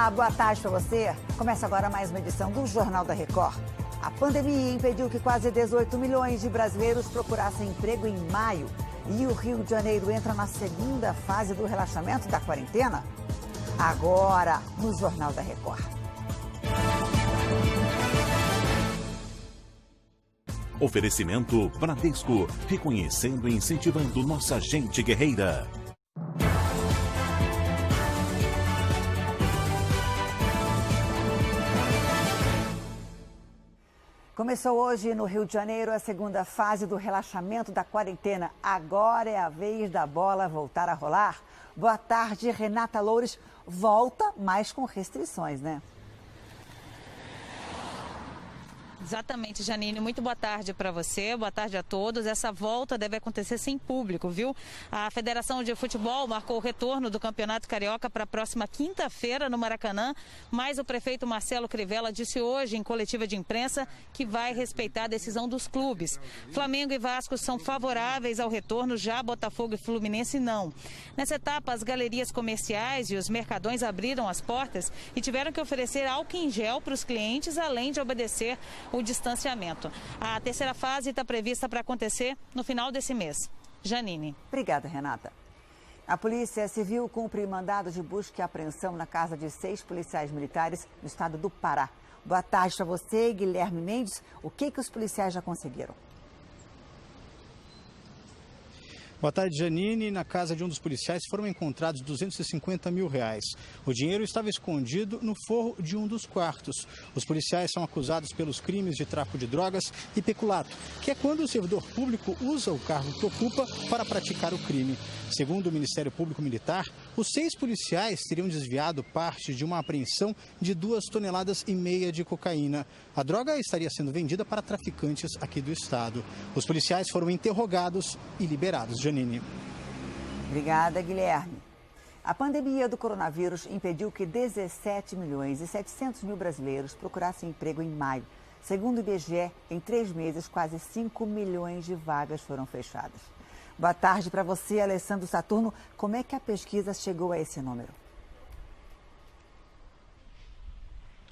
Olá, boa tarde para você. Começa agora mais uma edição do Jornal da Record. A pandemia impediu que quase 18 milhões de brasileiros procurassem emprego em maio. E o Rio de Janeiro entra na segunda fase do relaxamento da quarentena? Agora, no Jornal da Record. Oferecimento Bradesco, reconhecendo e incentivando nossa gente guerreira. Começou hoje no Rio de Janeiro a segunda fase do relaxamento da quarentena. Agora é a vez da bola voltar a rolar. Boa tarde, Renata Loures. Volta, mas com restrições, né? Exatamente, Janine. Muito boa tarde para você, boa tarde a todos. Essa volta deve acontecer sem público, viu? A Federação de Futebol marcou o retorno do Campeonato Carioca para a próxima quinta-feira no Maracanã, mas o prefeito Marcelo Crivella disse hoje em coletiva de imprensa que vai respeitar a decisão dos clubes. Flamengo e Vasco são favoráveis ao retorno, já Botafogo e Fluminense não. Nessa etapa, as galerias comerciais e os mercadões abriram as portas e tiveram que oferecer álcool em gel para os clientes, além de obedecer o distanciamento. A terceira fase está prevista para acontecer no final desse mês. Janine. Obrigada, Renata. A Polícia Civil cumpre mandado de busca e apreensão na casa de 6 policiais militares no estado do Pará. Boa tarde para você, Guilherme Mendes. O que os policiais já conseguiram? Boa tarde, Janine. Na casa de um dos policiais foram encontrados R$250 mil. O dinheiro estava escondido no forro de um dos quartos. Os policiais são acusados pelos crimes de tráfico de drogas e peculato, que é quando o servidor público usa o cargo que ocupa para praticar o crime. Segundo o Ministério Público Militar, os 6 policiais teriam desviado parte de uma apreensão de 2,5 toneladas de cocaína. A droga estaria sendo vendida para traficantes aqui do estado. Os policiais foram interrogados e liberados. Janine. Obrigada, Guilherme. A pandemia do coronavírus impediu que 17 milhões e 700 mil brasileiros procurassem emprego em maio. Segundo o IBGE, em 3 meses, quase 5 milhões de vagas foram fechadas. Boa tarde para você, Alessandro Saturno. Como é que a pesquisa chegou a esse número?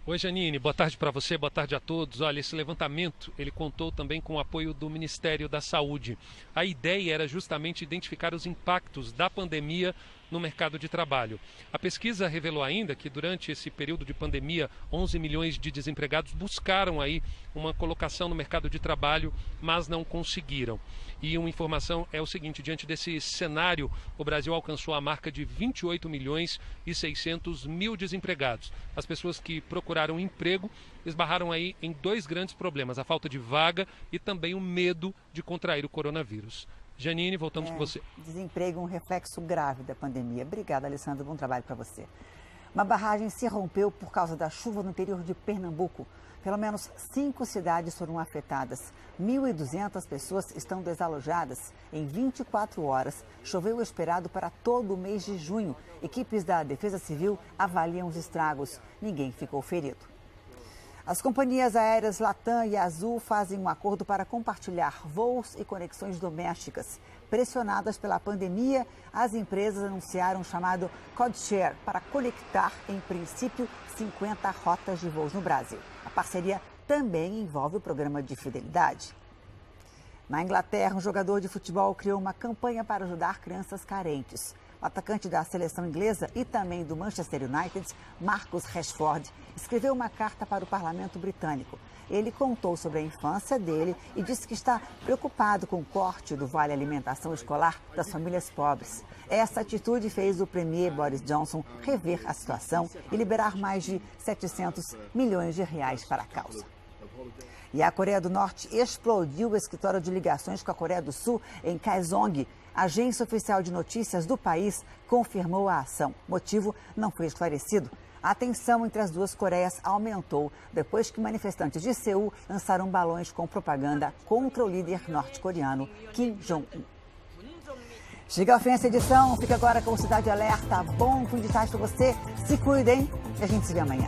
Oi, Janine, boa tarde para você, boa tarde a todos. Olha, esse levantamento, ele contou também com o apoio do Ministério da Saúde. A ideia era justamente identificar os impactos da pandemia no mercado de trabalho. A pesquisa revelou ainda que durante esse período de pandemia, 11 milhões de desempregados buscaram aí uma colocação no mercado de trabalho, mas não conseguiram. E uma informação é o seguinte, diante desse cenário, o Brasil alcançou a marca de 28 milhões e 600 mil desempregados. As pessoas que procuraram emprego esbarraram aí em 2 grandes problemas, a falta de vaga e também o medo de contrair o coronavírus. Janine, voltamos com você. Desemprego é um reflexo grave da pandemia. Obrigada, Alessandro. Bom trabalho para você. Uma barragem se rompeu por causa da chuva no interior de Pernambuco. Pelo menos 5 cidades foram afetadas. 1.200 pessoas estão desalojadas. Em 24 horas, choveu o esperado para todo o mês de junho. Equipes da Defesa Civil avaliam os estragos. Ninguém ficou ferido. As companhias aéreas Latam e Azul fazem um acordo para compartilhar voos e conexões domésticas. Pressionadas pela pandemia, as empresas anunciaram o chamado Codeshare para conectar, em princípio, 50 rotas de voos no Brasil. A parceria também envolve o programa de fidelidade. Na Inglaterra, um jogador de futebol criou uma campanha para ajudar crianças carentes. O atacante da seleção inglesa e também do Manchester United, Marcus Rashford, escreveu uma carta para o parlamento britânico. Ele contou sobre a infância dele e disse que está preocupado com o corte do Vale Alimentação Escolar das famílias pobres. Essa atitude fez o premier Boris Johnson rever a situação e liberar mais de 700 milhões de reais para a causa. E a Coreia do Norte explodiu o escritório de ligações com a Coreia do Sul em Kaesong. A agência oficial de notícias do país confirmou a ação. O motivo não foi esclarecido. A tensão entre as duas Coreias aumentou depois que manifestantes de Seul lançaram balões com propaganda contra o líder norte-coreano Kim Jong-un. Chega ao fim essa edição. Fica agora com o Cidade Alerta. Bom fim de tarde para você. Se cuidem e a gente se vê amanhã.